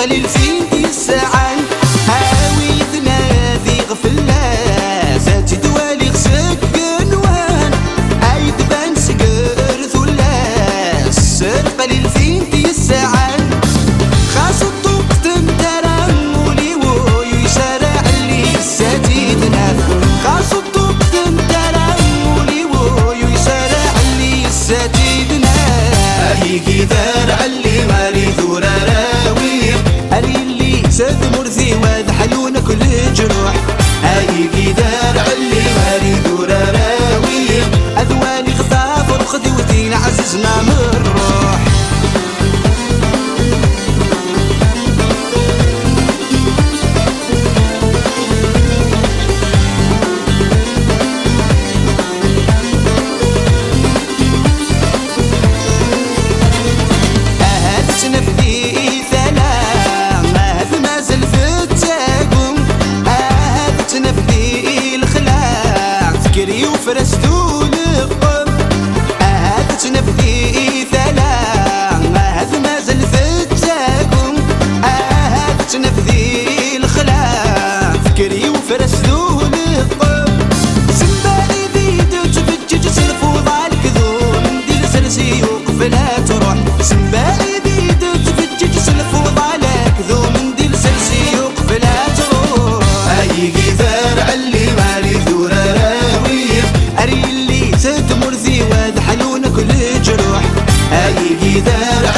قليل فين الساعة هاوي ذنادي غفلة زاد دوالي غسك قنوان عيد بان سقر ثلا السر قليل فين الساعة خاص الطوق تندرى مولي ويو يشارع اللي ساتيدنا خاص الطوق تندرى مولي ويو يشارع اللي ساتيدنا أيكي ذرع اللي ماري ذورا راوي اللي سد مرثي وذ حلونا كل جروح أيكي ذرع اللي ماري ذورا راوي أذواني خفاف ورخذي ودين عززنا من الروح فرستو لقم هذا تنفذي ثلا هذا ما زال فتاكم هذا تنفذي الخلا فكري وفرستو لقم سمالي ذي تفجج سلفوضة الكذوم دير سلسي وقف لا تروح سمالي ذي تفجج سلفوضة الكذوم دير سلسي وقف لا تروح أيكي ذرع اللي مالي ذورا اللي سد مرثي وذ حلونا كل جروح أيكي ذرع